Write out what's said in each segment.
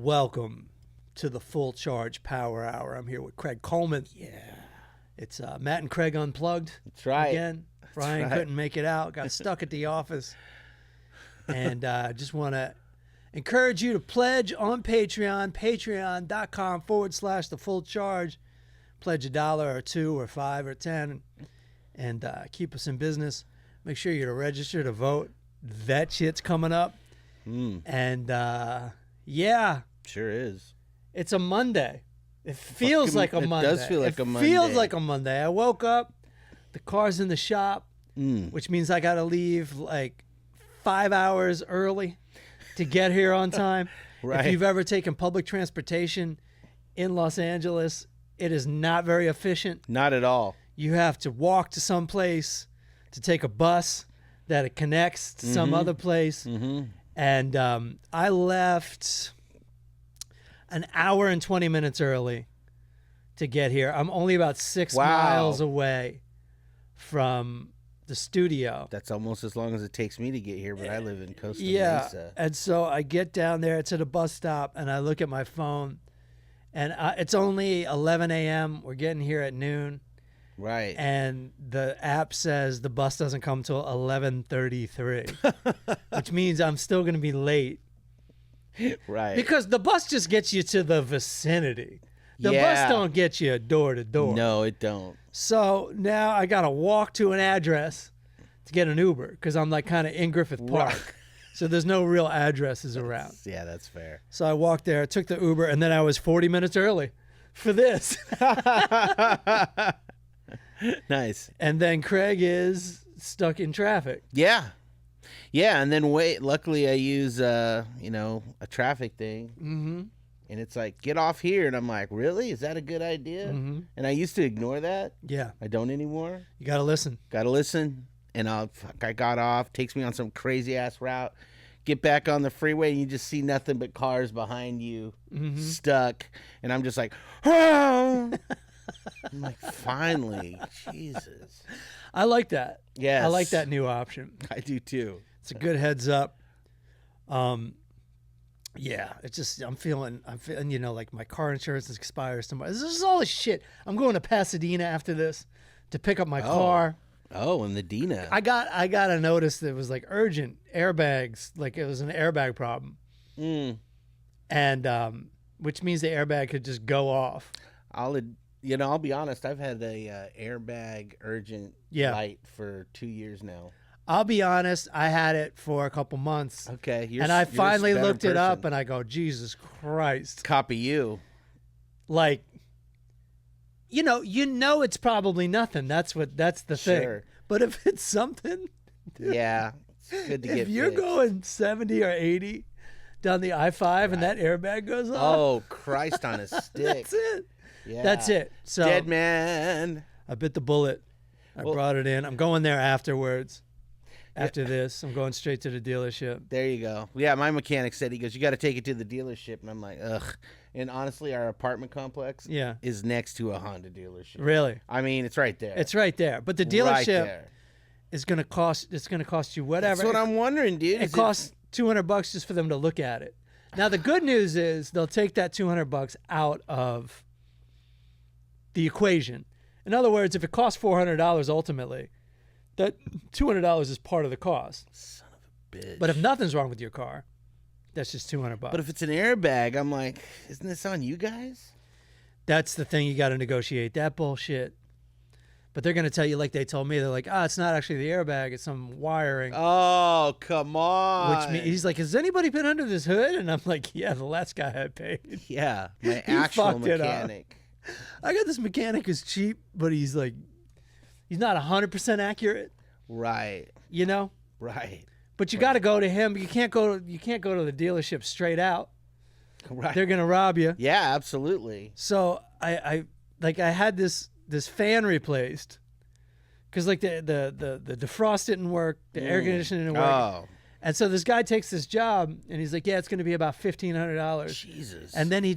Welcome to the Full Charge Power Hour. I'm here with Craig Coleman. Yeah. It's Matt and Craig Unplugged. That's right. Again. Brian right. couldn't make it out. Got stuck at the office. And just want to encourage you to pledge on Patreon, patreon.com/the full charge. Pledge $1 or $2 or $5 or $10 and keep us in business. Make sure you're registered to vote. That shit's coming up. And yeah. Sure is. It's a Monday. It feels like a Monday. It does feel like a Monday. It feels like a Monday. I woke up, the car's in the shop, which means I got to leave like 5 hours early to get here on time. Right. If you've ever taken public transportation in Los Angeles, it is not very efficient. Not at all. You have to walk to some place to take a bus that it connects to some other place. And I left an hour and 20 minutes early to get here. I'm only about 6 miles away from the studio. That's almost as long as it takes me to get here, but I live in Costa Yeah, Mesa. and so I get down there to the bus stop, and I look at my phone, and it's only 11 a.m. We're getting here at noon. Right. And the app says the bus doesn't come till 11:33, which means I'm still going to be late. Right. Because the bus just gets you to the vicinity. The bus don't get you door to door. No, it don't. So now I got to walk to an address to get an Uber because I'm like kind of in Griffith Park. So there's no real addresses around. Yeah, that's fair. So I walked there, took the Uber, and then I was 40 minutes early for this. Nice. And then Craig is stuck in traffic. Yeah. Yeah, and then luckily I use, a traffic thing. And it's like, get off here. And I'm like, really? Is that a good idea? And I used to ignore that. Yeah. I don't anymore. You got to listen. Got to listen. And I got off. Takes me on some crazy-ass route. Get back on the freeway, and you just see nothing but cars behind you stuck. And I'm just like, oh! I'm like, finally. Jesus. I like that. Yes. I like that new option. I do, too. It's a good heads up. Yeah, it's just I'm feeling, like my car insurance expires tomorrow. This is all this shit. I'm going to Pasadena after this to pick up my car. Oh, and the Dina. I got a notice that was like urgent airbags, like it was an airbag problem. And which means the airbag could just go off. I'll be honest, I've had a airbag urgent light for 2 years now. I'll be honest, I had it for a couple months. Okay. And I finally looked it up and I go, Jesus Christ. Copy you. Like, it's probably nothing. That's the thing. But if it's something. Yeah. It's good to get If you're fixed. going 70 or 80 down the I-5 and that airbag goes off. Oh, Christ on a stick. That's it. Yeah. That's it. So Dead man. I bit the bullet. I brought it in. I'm going there afterwards. After this, I'm going straight to the dealership. There you go. Yeah, my mechanic said, he goes, you got to take it to the dealership. And I'm like, ugh. And honestly, our apartment complex is next to a Honda dealership. Really? I mean, it's right there. It's right there. But the dealership is going to cost you whatever. That's what I'm wondering, dude. It costs $200 just for them to look at it. Now, the good news is they'll take that $200 out of the equation. In other words, if it costs $400 ultimately, that $200 is part of the cost. Son of a bitch. But if nothing's wrong with your car, that's just $200. But if it's an airbag, I'm like, isn't this on you guys? That's the thing, you got to negotiate that bullshit. But they're going to tell you like they told me. They're like, it's not actually the airbag. It's some wiring. Oh, come on. Which means he's like, has anybody been under this hood? And I'm like, yeah, the last guy I paid. Yeah, my actual mechanic. I got this mechanic who's cheap, but he's like, he's not 100% accurate. Right. Right. But you got to go to him. You can't go to the dealership straight out. Right. They're going to rob you. Yeah, absolutely. So I had this fan replaced because like the defrost didn't work, the air conditioning didn't work. Oh. And so this guy takes this job and he's like, yeah, it's going to be about $1,500. Jesus. And then he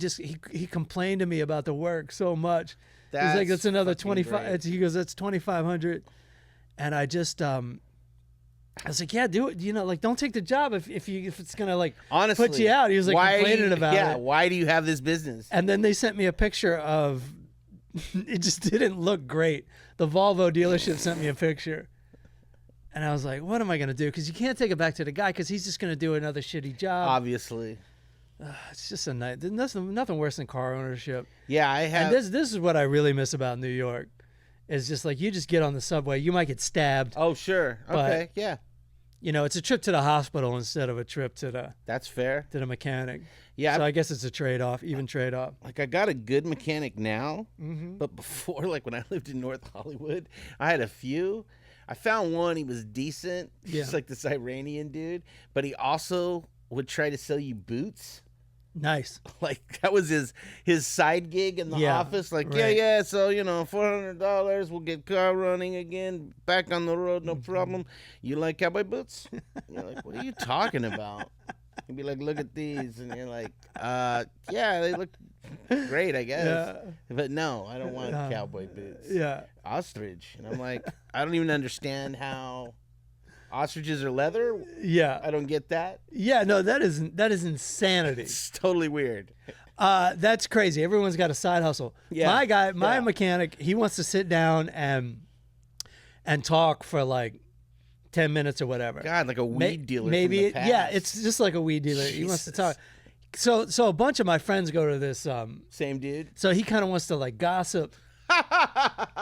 complained to me about the work so much. He's like, that's another 25. He goes, that's $2,500. And I just I was like, yeah, do it. You know, like, don't take the job if it's gonna like Honestly, put you out. He was like complaining about it. Yeah, why do you have this business? And then they sent me a picture of. It just didn't look great. The Volvo dealership sent me a picture, and I was like, what am I gonna do? Because you can't take it back to the guy because he's just gonna do another shitty job. Obviously, it's just a night. Nothing worse than car ownership. Yeah, I have. And this is what I really miss about New York. Is just like you just get on the subway, you might get stabbed. Oh sure, okay, yeah. You know, it's a trip to the hospital instead of a trip to the. That's fair. To the mechanic. Yeah. So I guess it's a trade-off, even trade-off. Like I got a good mechanic now, but before, like when I lived in North Hollywood, I had a few. I found one. He was decent. He's like this Iranian dude, but he also would try to sell you boots. Nice. Like that was his side gig in the office. Like, yeah. So, you know, $400, we'll get car running again, back on the road, no problem. You like cowboy boots? You're like, what are you talking about? He'd be like, look at these. And you're like, yeah, they look great, I guess. Yeah. But no, I don't want cowboy boots. Yeah. Ostrich. And I'm like, I don't even understand how ostriches are leather. Yeah. I don't get that. Yeah, no, that is insanity. It's totally weird. That's crazy. Everyone's got a side hustle. Yeah. My mechanic, he wants to sit down and talk for like 10 minutes or whatever. God, like a weed dealer. Maybe from the past. Yeah, it's just like a weed dealer. Jesus. He wants to talk. So a bunch of my friends go to this same dude. So he kind of wants to like gossip.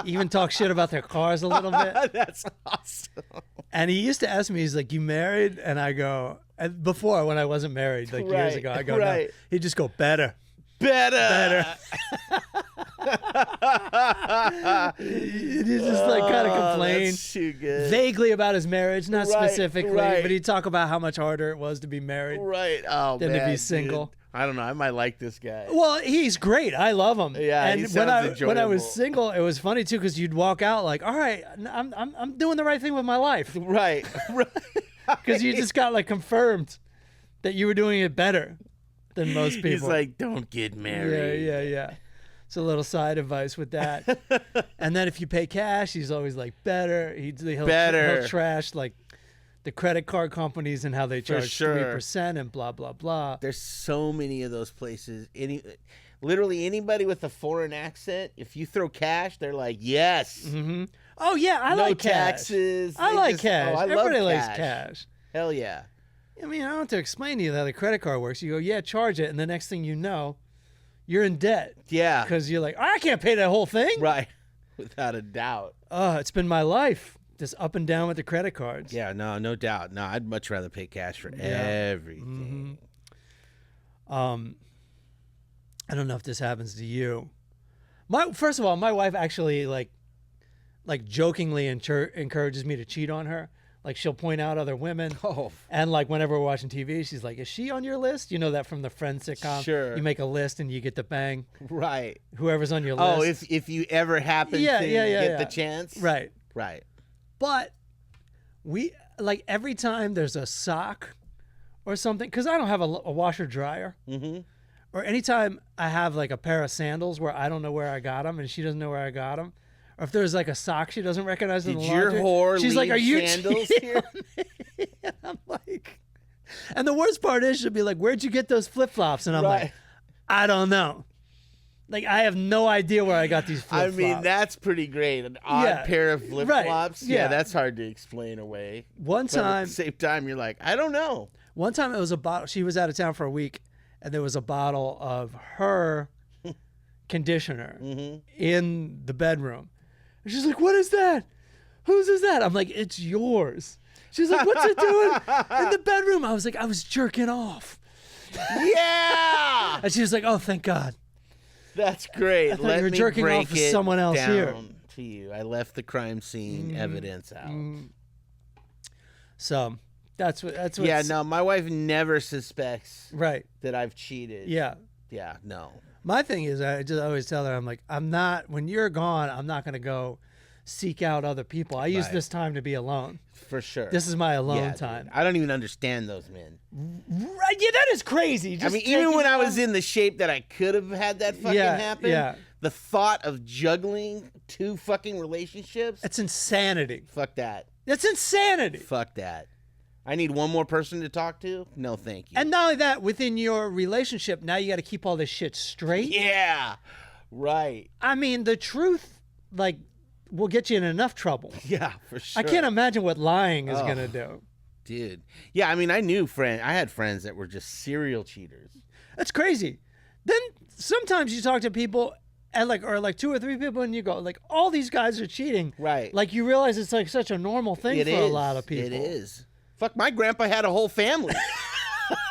Even talk shit about their cars a little bit. That's awesome. And he used to ask me, he's like, you married? And I go, and before when I wasn't married, like years ago, I go, no. He'd just go, better. You just like kind of complain vaguely about his marriage, not specifically, but he'd talk about how much harder it was to be married than to be single. Dude. I don't know. I might like this guy. Well, he's great. I love him. Yeah, and he sounds enjoyable. When I was single, it was funny too because you'd walk out like, all right, I'm doing the right thing with my life. Right. Because you just got like confirmed that you were doing it better than most people. He's like, don't get married. Yeah. It's a little side advice with that. And then if you pay cash, he's always like, better. He'll trash like the credit card companies and how they charge 3% and blah, blah, blah. There's so many of those places. Literally anybody with a foreign accent, if you throw cash, they're like, yes. Mm-hmm. Oh, yeah, I like cash. No taxes. I like cash. Everybody likes cash. Hell yeah. I mean, I don't have to explain to you how the credit card works. You go, yeah, charge it, and the next thing you know, you're in debt. Yeah. Because you're like, I can't pay that whole thing. Right. Without a doubt. It's been my life. Just up and down with the credit cards. Yeah, no doubt. No, I'd much rather pay cash for everything. Mm-hmm. I don't know if this happens to you. First of all, my wife actually like jokingly encourages me to cheat on her. Like she'll point out other women. Oh. And like whenever we're watching TV, she's like, is she on your list? You know that from the Friends sitcom? Sure. You make a list and you get the bang. Right. Whoever's on your list. Oh, if you ever happen to get the chance? Right. Right. But we, like every time there's a sock or something, because I don't have a washer dryer. Mm-hmm. Or anytime I have like a pair of sandals where I don't know where I got them and she doesn't know where I got them. Or if there's like a sock she doesn't recognize in the laundry. Did your whore she's leave like, are you sandals here? And I'm like, and the worst part is she'll be like, where'd you get those flip-flops? And I'm like, I don't know. Like, I have no idea where I got these flip-flops. I mean, that's pretty great. An odd pair of flip-flops. Right. Yeah, that's hard to explain away. One time. But at the same time, you're like, I don't know. One time it was a bottle. She was out of town for a week, and there was a bottle of her conditioner in the bedroom. And she's like, what is that? Whose is that? I'm like, it's yours. She's like, what's it doing in the bedroom? I was like, I was jerking off. Yeah. And she was like, oh, thank God. That's great. I thought you were jerking off with someone else here. To you. I left the crime scene evidence out. So that's what. Yeah, no, my wife never suspects that I've cheated. Yeah. Yeah, no. My thing is, I just always tell her, I'm like, I'm not, when you're gone, I'm not going to go seek out other people. I use this time to be alone. For sure. This is my alone time. Dude, I don't even understand those men. Right? Yeah, that is crazy. I mean, even when I was in the shape that I could have had that fucking happen, the thought of juggling 2 fucking relationships. It's insanity. Fuck that. That's insanity. Fuck that. I need one more person to talk to? No, thank you. And not only that, within your relationship, now you got to keep all this shit straight. Yeah. Right. I mean, the truth, like, will get you in enough trouble. Yeah, for sure. I can't imagine what lying is going to do. Dude. Yeah, I mean, I had friends that were just serial cheaters. That's crazy. Then sometimes you talk to people and or 2 or 3 people and you go, like, all these guys are cheating. Right. Like, you realize it's like such a normal thing for a lot of people. It is. Fuck, my grandpa had a whole family.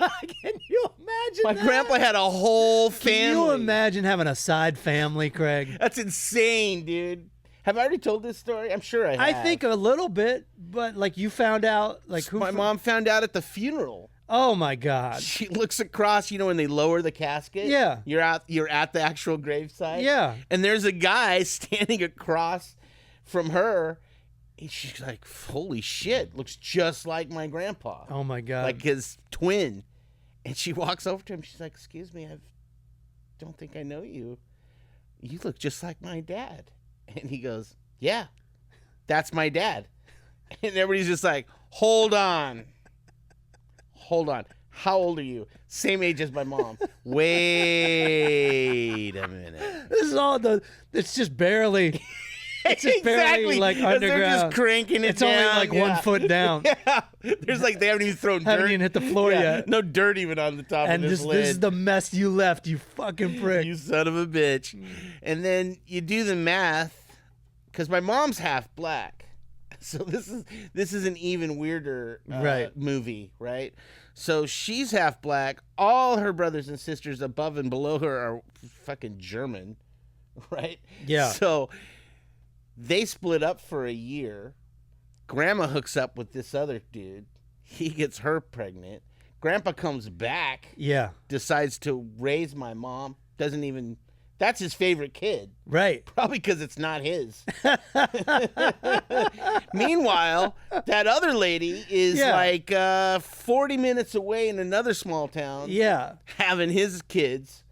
Can you imagine My grandpa had a whole family. Can you imagine having a side family, Craig? That's insane, dude. Have I already told this story? I'm sure I have. I think a little bit, but like you found out, like who? My mom found out at the funeral. Oh my God! She looks across, when they lower the casket. Yeah. You're at the actual gravesite. Yeah. And there's a guy standing across from her. And she's like, "Holy shit! Looks just like my grandpa." Oh my God! Like his twin. And she walks over to him. She's like, "Excuse me, I don't think I know you. You look just like my dad." And he goes, "Yeah, that's my dad." And everybody's just like, hold on. How old are you? Same age as my mom. Wait a minute. This is it's just barely. It's just barely like underground. They're just cranking it it's down. only like 1 foot down. Yeah. There's like, they haven't even thrown dirt. Haven't even hit the floor yet. No dirt even on the top and of this lid. This is the mess you left, you fucking prick. You son of a bitch. And then you do the math, because my mom's half black. So this is an even weirder movie, right? So she's half black. All her brothers and sisters above and below her are fucking German, right? Yeah. So they split up for a year. Grandma hooks up with this other dude. He gets her pregnant. Grandpa comes back. Yeah. Decides to raise my mom. That's his favorite kid. Right. Probably because it's not his. Meanwhile, that other lady is 40 minutes away in another small town. Yeah. Having his kids,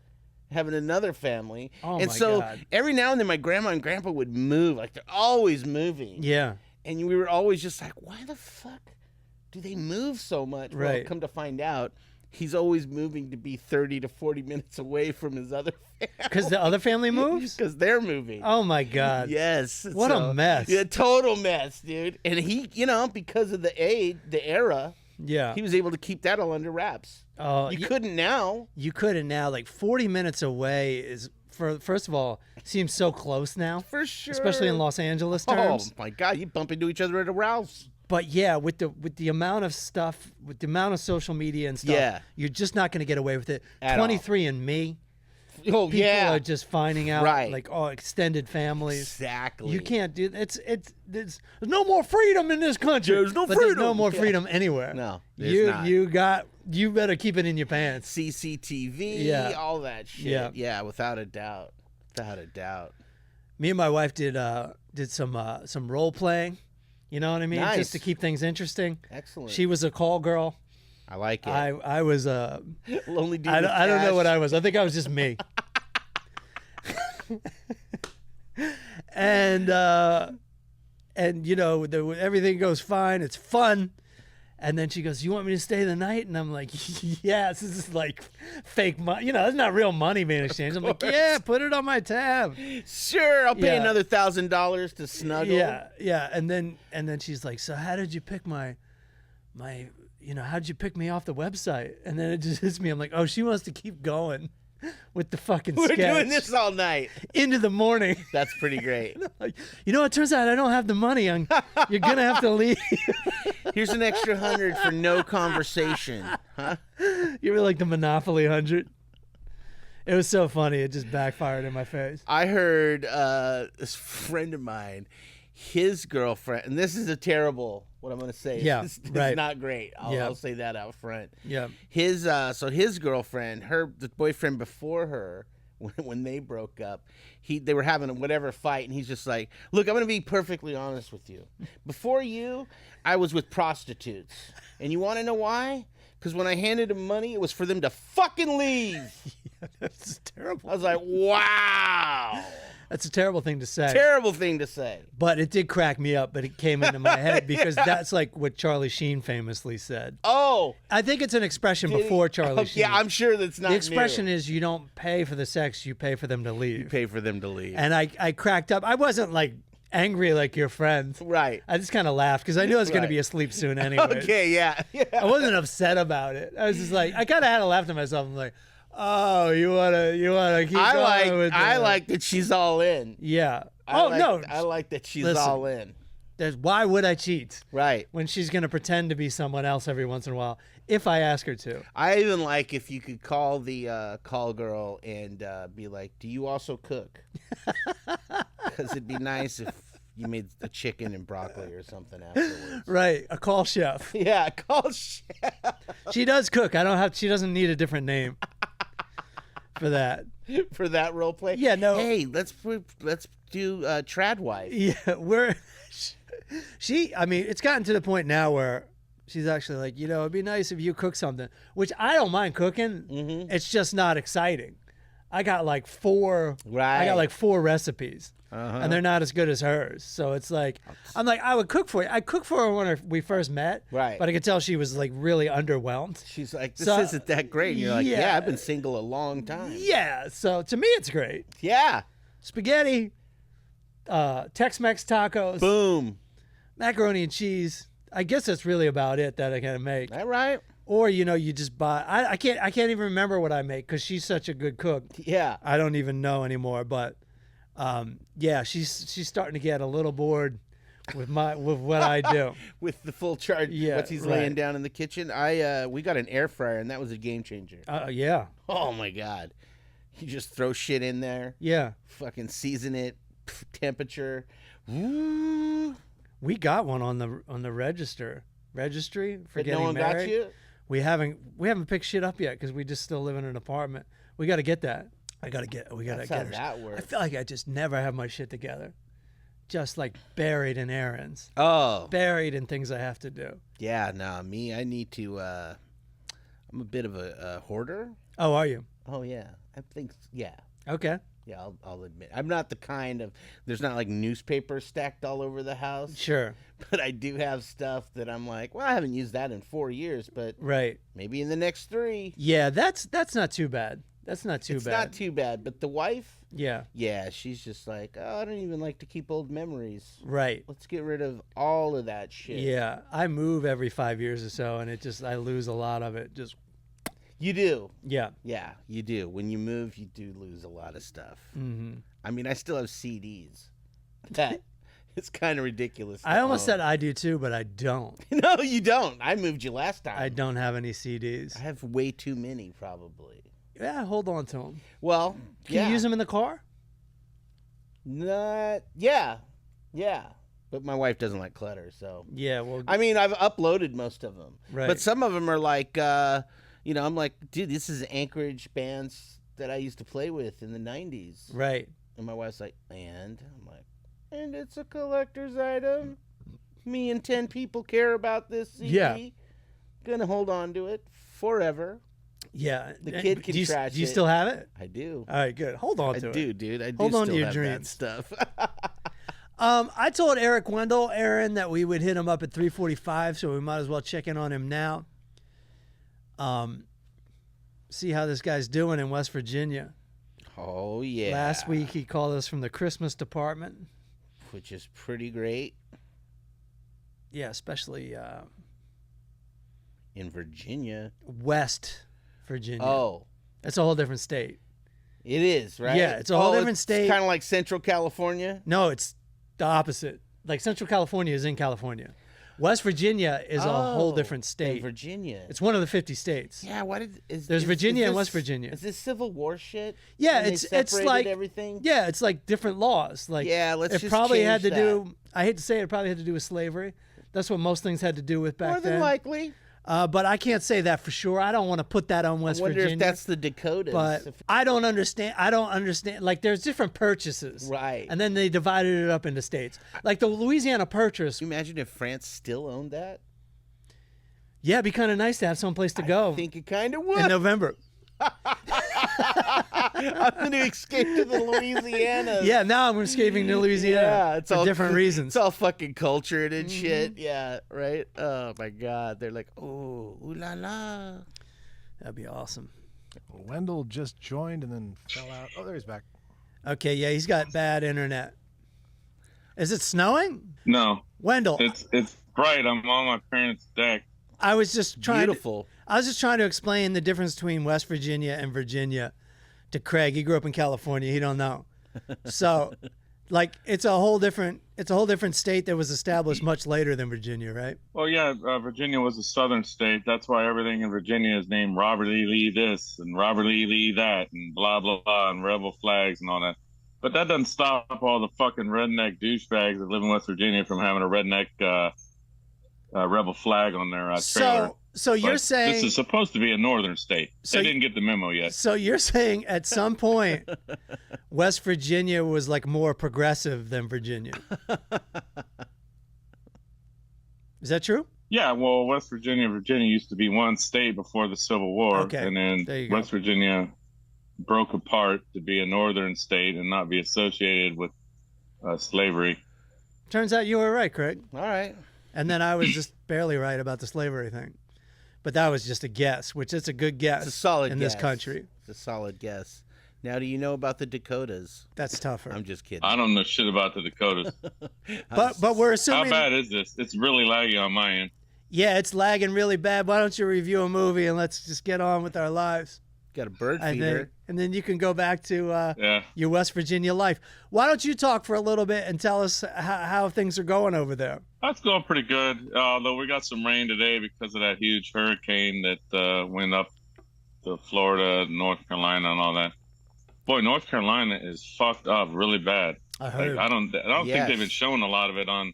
having another family. Oh, and my so God. every now and then my grandma and grandpa would move. Like, they're always moving. Yeah. And we were always just like, why the fuck do they move so much? Right. Well, come to find out, he's always moving to be 30 to 40 minutes away from his other family. Because the other family moves? Because they're moving. Oh, my God. Yes. What a mess. Yeah, total mess, dude. And he, because of the era, yeah, he was able to keep that all under wraps. Oh, you couldn't now. You couldn't now. Like 40 minutes away is, first of all, seems so close now. For sure. Especially in Los Angeles terms. Oh, my God. You bump into each other at a Ralph's. But yeah, with the amount of stuff, with the amount of social media and stuff, you're just not going to get away with it. 23andMe. Oh, people are just finding out, like, extended families. Exactly. You can't do there's no more freedom in this country. There's no freedom. There's no more freedom anywhere. No, there's not. You better keep it in your pants. CCTV, all that shit. Yeah, without a doubt. Me and my wife did some role playing. You know what I mean? Nice. Just to keep things interesting. Excellent. She was a call girl. I like it. I was a lonely dude. I don't know what I was. I think I was just me. and everything goes fine. It's fun. And then she goes, "You want me to stay the night?" And I'm like, "Yes." This is like fake money. It's not real money being exchanged. I'm like, "Yeah, put it on my tab." Sure, I'll pay another $1,000 to snuggle. Yeah. And then she's like, "So how did you pick my how'd you pick me off the website?" And then it just hits me. I'm like, "Oh, she wants to keep going with the fucking sketch. We're doing this all night. Into the morning." That's pretty great. Like, it turns out I don't have the money. You're going to have to leave. Here's an extra 100 for no conversation. Huh? You were like the Monopoly 100. It was so funny. It just backfired in my face. I heard this friend of mine, his girlfriend, and this is a terrible, what I'm going to say. Yeah, It's right. not great. I'll say that out front. Yeah. His girlfriend, the boyfriend before her, when they broke up, they were having whatever fight, and he's just like, "Look, I'm going to be perfectly honest with you. Before you, I was with prostitutes. And you want to know why? Because when I handed them money, it was for them to fucking leave. Yeah, that's terrible. I was like, wow. That's a terrible thing to say. Terrible thing to say. But it did crack me up, but it came into my head because that's like what Charlie Sheen famously said. Oh. I think it's an expression before Charlie Sheen. Yeah, I'm sure that's not the expression is you don't pay for the sex, you pay for them to leave. You pay for them to leave. And I cracked up. I wasn't like angry like your friend. Right. I just kind of laughed because I knew I was going to be asleep soon anyway. Okay, yeah. I wasn't upset about it. I was just like, I kind of had to laugh to myself. I'm like, oh, you wanna keep going with that. I like that she's all in. Yeah. No. I like that she's all in. Why would I cheat? Right. When she's going to pretend to be someone else every once in a while, if I ask her to. I even like if you could call the call girl and be like, do you also cook? Because it'd be nice if you made a chicken and broccoli or something afterwards. Right. A call chef. Yeah, a call chef. She does cook. She doesn't need a different name for that. For that role play? Yeah, no. Hey, let's do trad wife. Yeah, I mean, it's gotten to the point now where she's actually like, it'd be nice if you cook something, which I don't mind cooking. Mm-hmm. It's just not exciting. I got like 4 recipes. And they're not as good as hers. So it's like, I'm like, I would cook for you. I cooked for her when we first met. Right. But I could tell she was like really underwhelmed. She's like, this isn't that great. And you're like, yeah, I've been single a long time. Yeah. So to me, it's great. Yeah. Spaghetti, Tex-Mex tacos. Boom. Macaroni and cheese. I guess that's really about it that I can make. All right. Or, you just buy. I can't even remember what I make because she's such a good cook. Yeah. I don't even know anymore. But yeah, she's starting to get a little bored with what I do. With the full charge. Yeah. Once he's laying down in the kitchen. We got an air fryer and that was a game changer. Yeah. Oh my God. You just throw shit in there. Yeah. Fucking season it. Temperature. Woo. We got one on the registry for getting no one married. Got you? We haven't picked shit up yet because we just still live in an apartment. We got to get that. We got to get That's how that works. I feel like I just never have my shit together. Just like buried in errands. Oh. Buried in things I have to do. Yeah, no, me, I need to, I'm a bit of a hoarder. Oh, are you? Oh, yeah. I think, yeah. Okay. Yeah, I'll admit. I'm not the kind of, there's not like newspaper stacked all over the house. Sure. But I do have stuff that I'm like, well, I haven't used that in 4 years, but right. Maybe in the next 3. Yeah, that's not too bad. That's not too bad. It's not too bad, but the wife? Yeah. Yeah, she's just like, oh, I don't even like to keep old memories. Right. Let's get rid of all of that shit. Yeah, I move every 5 years or so, and I lose a lot of it. Just. You do. Yeah. Yeah, you do. When you move, you do lose a lot of stuff. Mm-hmm. I mean, I still have CDs. It's kind of ridiculous. I almost said I do too, but I don't. No, you don't. I moved you last time. I don't have any CDs. I have way too many, probably. Yeah, hold on to them. Well, can you use them in the car? Not. Yeah. But my wife doesn't like clutter, so. Yeah, well. I mean, I've uploaded most of them. Right. But some of them are like, I'm like, dude, this is Anchorage bands that I used to play with in the 90s. Right. And my wife's like, and? I'm like, and it's a collector's item. Me and 10 people care about this CD. Yeah. Gonna hold on to it forever. Yeah. The kid can trash it. Do you still have it? I do. All right, good. Hold on to it. I do, dude. I do hold on still to your have dreams. that stuff. I told Wendell, Aaron, that we would hit him up at 3:45, so we might as well check in on him now. See how this guy's doing in West Virginia. Oh, yeah. Last week he called us from the Christmas department. Which is pretty great. Yeah, especially in Virginia. West Virginia. Oh. That's a whole different state. It is, right? Yeah, it's a whole different state. It's kind of like Central California? No, it's the opposite. Like Central California is in California. West Virginia is a whole different state. Virginia. It's one of the 50 states. Yeah, there's Virginia and West Virginia. Is this Civil War shit? Yeah, it's like everything. Yeah, it's like different laws. Like yeah, let's just probably had to that. do. I hate to say it probably had to do with slavery. That's what most things had to do with back then. More than likely. But I can't say that for sure. I don't want to put that on West Virginia. I wonder if that's the Dakotas. But I don't understand. Like, there's different purchases. Right. And then they divided it up into states. Like the Louisiana Purchase. Can you imagine if France still owned that? Yeah, it'd be kind of nice to have someplace to go I think it kind of in would. November. I'm going to escape to the Louisiana. Yeah, now I'm escaping to Louisiana. Yeah, it's for all different reasons. It's all fucking cultured and shit. Yeah, right. Oh my god, they're like, oh, ooh la la. That'd be awesome. Wendell just joined and then fell out. Oh, there he's back. Okay, yeah, he's got bad internet. Is it snowing? No, Wendell, it's bright. I'm on my parents' deck. I was just trying Beautiful. I was just trying to explain the difference between West Virginia and Virginia to Craig. He grew up in California. He don't know. So, like, it's a whole different state that was established much later than Virginia, right? Well, yeah, Virginia was a southern state. That's why everything in Virginia is named Robert E. Lee this and Robert E. Lee that and blah, blah, blah, and rebel flags and all that. But that doesn't stop all the fucking redneck douchebags that live in West Virginia from having a redneck rebel flag on their trailer. So you're But saying this is supposed to be a northern state. So They didn't get the memo yet. So you're saying at some point West Virginia was like more progressive than Virginia. Is that true? Yeah, well, West Virginia and Virginia used to be one state before the Civil War. Okay, And there then you go. West Virginia broke apart to be a northern state and not be associated with slavery. Turns out you were right, Craig. All right. And then I was just barely right about the slavery thing. But that was just a guess, which is a good guess It's a solid in guess. this country. It's a solid guess. Now, do you know about the Dakotas? That's tougher. I'm just kidding. I don't know shit about the Dakotas. But we're How assuming bad is this? It's really laggy on my end. yeah, it's lagging really bad. Why don't you review a movie and let's just get on with our lives? Got a bird I feeder. think. And then you can go back to Yeah. your West Virginia life. Why don't you talk for a little bit and tell us how things are going over there? That's going pretty good. Although we got some rain today because of that huge hurricane that went up to Florida, North Carolina, and all that. Boy, North Carolina is fucked up really bad. I heard. Like, I don't Yes. think they've been showing a lot of it on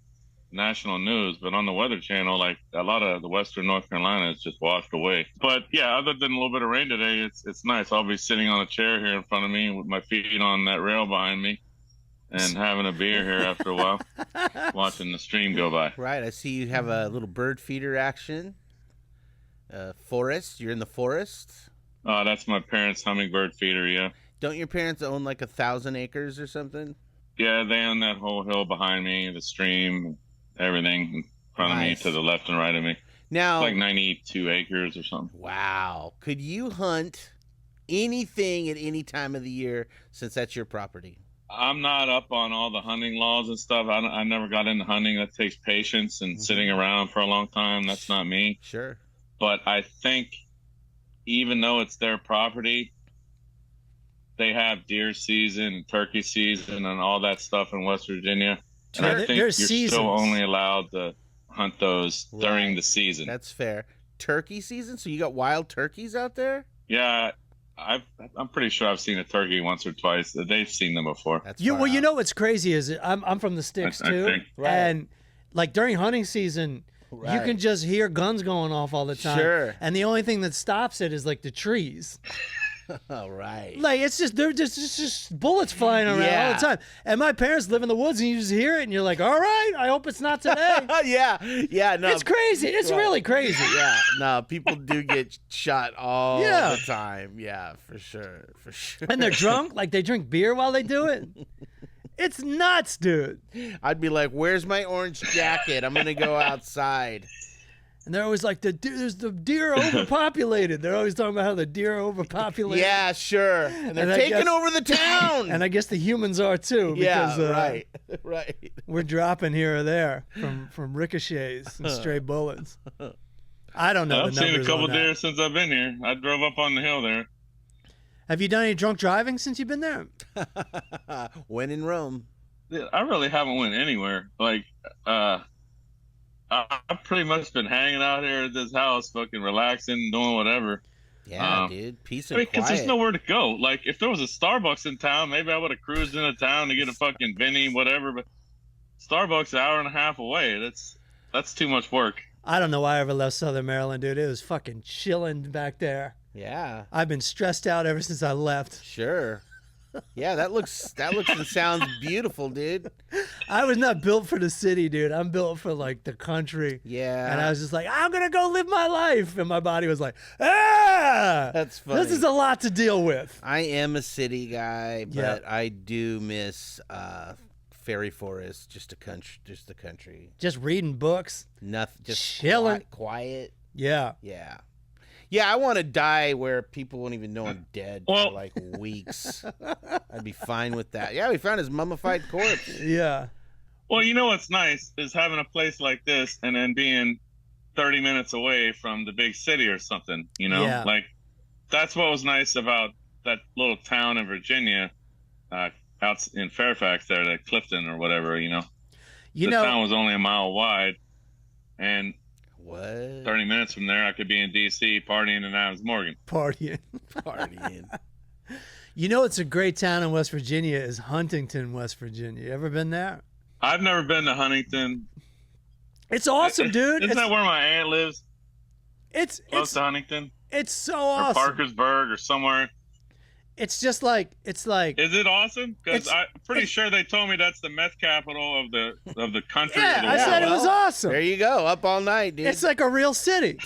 national news, but on the Weather Channel, like a lot of the Western North Carolina is just washed away. But yeah, other than a little bit of rain today, it's nice. I'll be sitting on a chair here in front of me with my feet on that rail behind me and having a beer here after a while, watching the stream go by. Right. I see you have a little bird feeder action. Forest. You're in the forest. That's my parents' hummingbird feeder, yeah. Don't your parents own like 1,000 acres or something? Yeah, they own that whole hill behind me, the stream, everything in front of me, Nice. to the left and right of me. Now, Like 92 acres or something. wow. Could you hunt anything at any time of the year since that's your property? I'm not up on all the hunting laws and stuff. I never got into hunting. That takes patience and sitting around for a long time. That's not me. Sure. But I think even though it's their property, they have deer season, turkey season, and all that stuff in West Virginia. And Yeah, I think you're there's seasons. still only allowed to hunt those during Right. the season. That's fair. Turkey season? So you got wild turkeys out there? Yeah, I'm pretty sure I've seen a turkey once or twice. They've seen them before. That's You far well, you out. know what's crazy is I'm from the sticks I too, think. Right. and like during hunting season, you Right. can just hear guns going off all the time. Sure. And the only thing that stops it is like the trees. All right. Like it's just they're just bullets flying around all Yeah. the time. And my parents live in the woods, and you just hear it, and you're like, all right, I hope it's not today. Yeah. No. It's crazy. It's Right. really crazy. Yeah. No, people do get shot all Yeah. the time. Yeah, for sure. For sure. And they're drunk, like they drink beer while they do it. It's nuts, dude. I'd be like, "Where's my orange jacket? I'm gonna go outside." And they're always like, the deer are overpopulated. They're always talking about how the deer are overpopulated. Yeah, sure. And they're And I taking guess- over the town. And I guess the humans are too. yeah, Because, right, right. We're dropping here or there from ricochets and stray bullets. I don't know I've the seen a numbers couple on that. deer since I've been here. I drove up on the hill there. Have you done any drunk driving since you've been there? When in Rome. I really haven't went anywhere. Like, I've pretty much been hanging out here at this house, fucking relaxing, doing whatever. Yeah, dude. Peace I and mean, because quiet. there's nowhere to go. Like, if there was a Starbucks in town, maybe I would have cruised into town to get a fucking Vinny, whatever. But Starbucks an hour and a half away. That's too much work. I don't know why I ever left Southern Maryland, dude. It was fucking chilling back there. Yeah, I've been stressed out ever since I left. sure. Yeah, that looks and sounds beautiful, dude. I was not built for the city, dude. I'm built for like the country. Yeah. And I was just like, I'm gonna go live my life, and my body was like, ah, That's funny. this is a lot to deal with. I am a city guy, but Yep. I do miss fairy forest, just the country. Just reading books. Nothing, just Chilling. quiet. Yeah. Yeah. Yeah, I want to die where people won't even know I'm dead for Well- like weeks. I'd be fine with that. Yeah, we found his mummified corpse. Yeah. Well, you know what's nice is having a place like this and then being 30 minutes away from the big city or something, you know? Yeah. Like, that's what was nice about that little town in Virginia, out in Fairfax there, that Clifton or whatever, you know? You The know, town was only a mile wide, and What? 30 minutes from there, I could be in D.C. partying in Adams Morgan. partying. Partying. You know, it's a great town in West Virginia is Huntington, West Virginia. You ever been there? I've never been to Huntington. It's awesome, dude. Isn't that where my aunt lives? It's Close to Huntington? it's so Or awesome. Parkersburg or somewhere. It's just like Is it awesome? Because It's- I'm pretty sure they told me that's the meth capital of the country. yeah. or the I world. said it was awesome. There you go, up all night, dude. It's like a real city.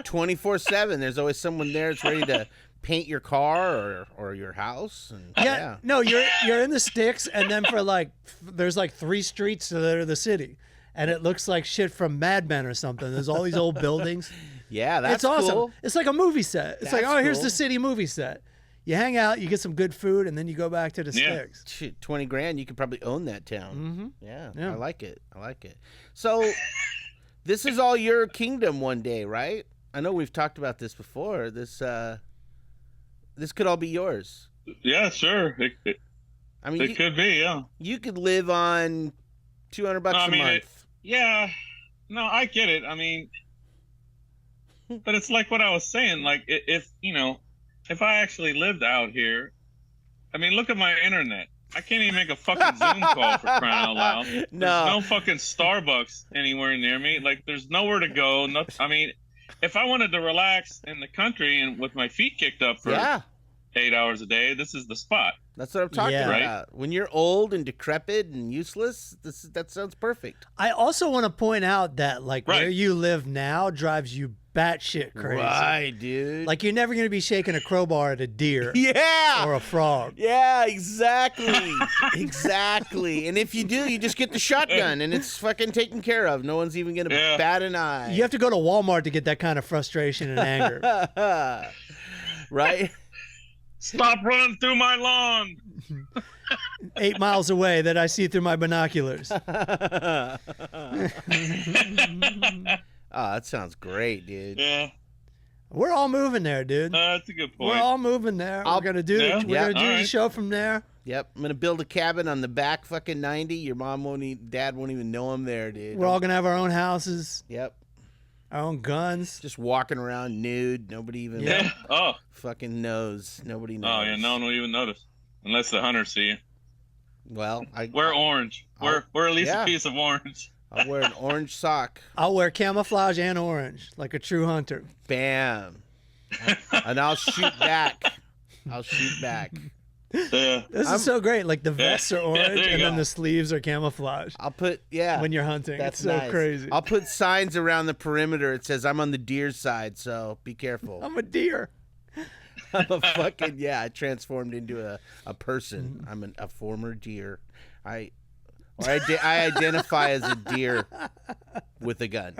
24/7. There's always someone there that's ready to paint your car or your house. And, Yeah, no, you're in the sticks, and then for like there's like 3 streets that are the city, and it looks like shit from Mad Men or something. There's all these old buildings. Yeah, that's It's awesome. cool. It's like a movie set. It's like, That's oh, here's cool. the city movie set. You hang out, you get some good food, and then you go back to the Yeah. sticks. Shit, 20 grand, you could probably own that town. Mm-hmm. Yeah, Yeah. I like it. So, this is all your kingdom one day, right? I know we've talked about this before. This could all be yours. Yeah, sure. I mean, It could be, yeah. you could live on $200 No, I a mean, month. Yeah. No, I get it. I mean, but it's like what I was saying. Like, if I actually lived out here, I mean, look at my internet. I can't even make a fucking Zoom call for crying out loud. There's No. no fucking Starbucks anywhere near me. Like, there's nowhere to go. I mean, if I wanted to relax in the country and with my feet kicked up for Yeah, 8 hours a day, this is the spot. that's what I'm talking Yeah. Right? about. When you're old and decrepit and useless, that sounds perfect. I also want to point out that like Right. where you live now drives you batshit crazy. Right, dude. Like you're never gonna be shaking a crowbar at a deer yeah. or a frog. Yeah, exactly. Exactly. And if you do, you just get the shotgun and it's fucking taken care of. No one's even going to Yeah. bat an eye. You have to go to Walmart to get that kind of frustration and anger. Right? Stop running through my lawn. 8 miles away that I see through my binoculars. Oh, that sounds great, dude. Yeah, We're all moving there, dude. that's a good point. We're all moving there. I'll- We're gonna do Yeah. we're Yeah. gonna do the Alright. show from there. Yep. I'm going to build a cabin on the back fucking 90. Your mom dad won't even know I'm there, dude. We're all gonna have our own houses, Yep. our own guns. Just walking around nude. Nobody even Yeah. Oh. fucking knows. Nobody knows. Oh yeah. No one will even notice unless the hunters see you. Well, We're orange. We're at least yeah. a piece of orange. I'll wear an orange sock. I'll wear camouflage and orange, like a true hunter. Bam. And I'll shoot back. Yeah. This I'm- is so great. Like the vests are Yeah, orange, there you and then go. the sleeves are camouflage I'll put, yeah. when you're hunting. That's It's so nice. crazy. I'll put signs around the perimeter. It says I'm on the deer side, so be careful. I'm a deer. I'm a fucking, yeah, I transformed into a person. I'm a former deer. I identify as a deer with a gun.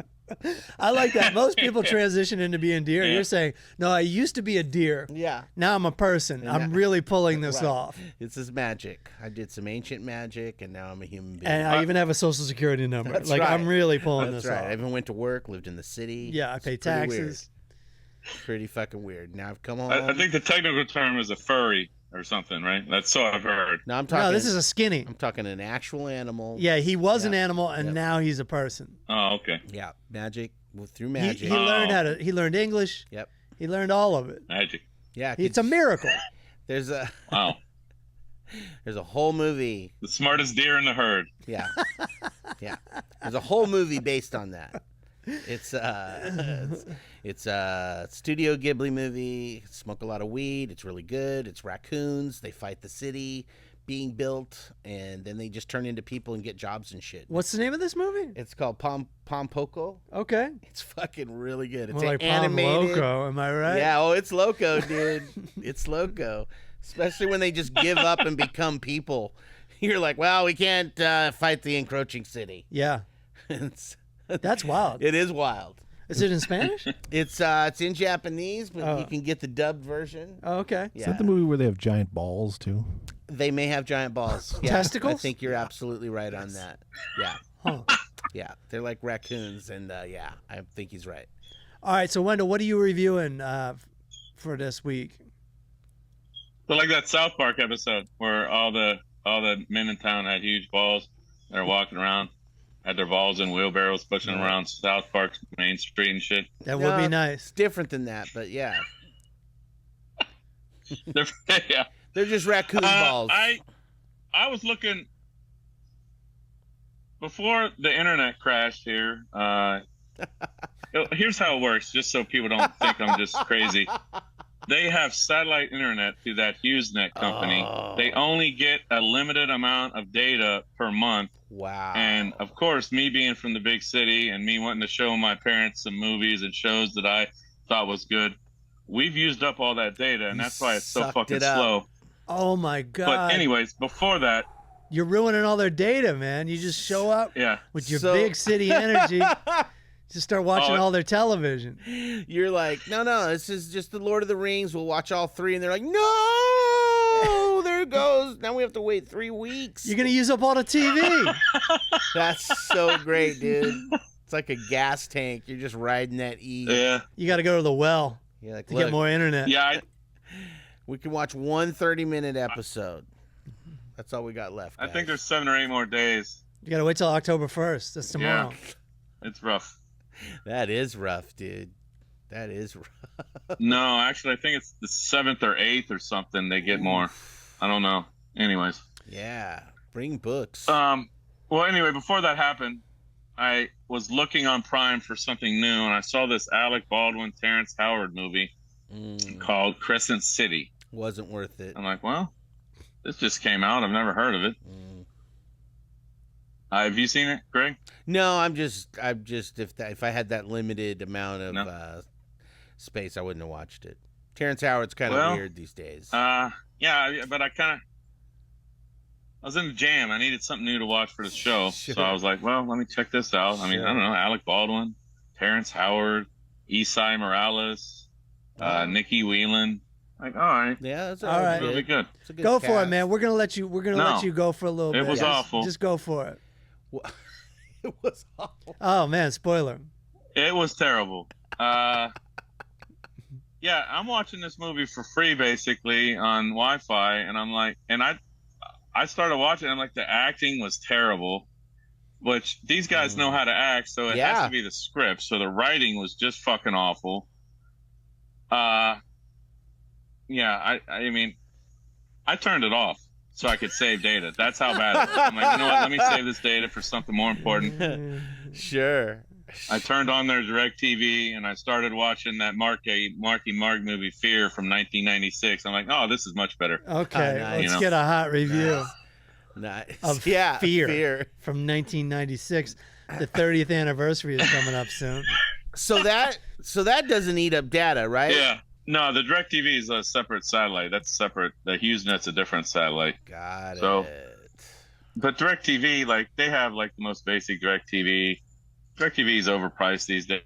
I like that. Most people transition into being deer. Yeah. You're saying, no, I used to be a deer. Yeah. Now I'm a person. I'm now- really pulling this Right. off. This is magic. I did some ancient magic, and now I'm a human being. And I even have a social security number. That's Like right. I'm really pulling That's this right. I off. even went to work, lived in the city. Yeah, I It's pay pretty weird. taxes. Pretty fucking weird. Now I've come home. I think the technical term is a furry or something, right? That's so I've heard. Now I'm talking. No, this is a skinny. I'm talking an actual animal. Yeah, he was an Yeah. animal, and Yep. now he's a person. Oh, okay. Yeah. Magic. Through He, magic. he learned how to. He learned English. Yep. He learned all of it. Magic. Yeah. It's a miracle. There's a Wow. whole movie. The smartest deer in the herd. Yeah. Yeah. There's a whole movie based on that. It's It's a Studio Ghibli movie. Smoke a lot of weed. It's really good. It's raccoons. They fight the city being built, and then they just turn into people and get jobs and shit. What's the name of this movie? It's called Pompoko. Okay. It's fucking really good. It's More like animated. Pom Loco, am I right? Yeah, oh, it's loco, dude. It's loco. Especially when they just give up and become people. You're like, well, we can't fight the encroaching city. Yeah. That's wild. It is wild. Is it in Spanish? It's in Japanese, but you can get the dubbed version. Oh, okay. Is that the movie where they have giant balls too? They may have giant balls. Yeah, Testicles? I think you're absolutely right on that. Yeah. Huh. Yeah. They're like raccoons, and yeah, I think he's right. All right, so Wendell, what are you reviewing for this week? So like that South Park episode where all the men in town had huge balls. They're walking around, had their balls in wheelbarrows, pushing them around South Park Main Street and shit. That would be nice. It's different than that, but yeah. Yeah. They're just raccoon balls. I was looking before the internet crashed here. Here's how it works, just so people don't think I'm just crazy. They have satellite internet through that HughesNet company. Oh. They only get a limited amount of data per month. Wow. And of course, me being from the big city and me wanting to show my parents some movies and shows that I thought was good, we've used up all that data, and that's why it's so Sucked fucking it up. slow. Oh my God. But anyways, before that, You're ruining all their data, man. You just show up yeah. with your So- big city energy. Just start watching all their television. You're like, no, this is just the Lord of the Rings. We'll watch all three. And they're like, no, there it goes. Now we have to wait 3 weeks. You're going to use up all the TV. That's so great, dude. It's like a gas tank. You're just riding that E. Yeah. You got to go to the well You're like, to look, get more internet. Yeah, we can watch one 30-minute episode. That's all we got left, I guys. think there's 7 or 8 more days. You got to wait till October 1st. That's tomorrow. It's rough. That is rough, dude. That is rough. No, actually, I think it's the 7th or 8th or something. They get more. I don't know. Anyways. Yeah. Bring books. Well, anyway, before that happened, I was looking on Prime for something new, and I saw this Alec Baldwin, Terrence Howard movie called Crescent City. Wasn't worth it. I'm like, well, this just came out. I've never heard of it. Have you seen it, Greg? No, I'm just if I had that limited amount of space, I wouldn't have watched it. Terrence Howard's kind of weird these days. Yeah, but I was in the jam. I needed something new to watch for the show. Sure. So I was like, well, let me check this out. I mean, I don't know, Alec Baldwin, Terrence Howard, Esai Morales, Nikki Whelan. Like, all right. Yeah, that's all right. Really good. It's a good Go for it, cast. man. We're going to let you let you go for a little bit. It was awful. Just go for it. It was awful. Oh, man, spoiler. It was terrible. Yeah, I'm watching this movie for free basically on Wi-Fi, and I'm like, and I started watching. And I'm like, the acting was terrible, which these guys know how to act, so it has to be the script. So the writing was just fucking awful. Yeah, I mean, I turned it off so I could save data. That's how bad it was. I'm like, you know what? Let me save this data for something more important. Sure. I turned on their DirecTV and I started watching that Marky Mark movie Fear from 1996. I'm like, oh, this is much better. Okay, nice. let's get a hot review Nice. of Fear from 1996. The 30th anniversary is coming up soon. So that doesn't eat up data, right? Yeah. No, the DirecTV is a separate satellite. That's separate. The HughesNet's a different satellite. Got it. So, but DirecTV, like, they have like the most basic DirecTV. DirecTV is overpriced these days.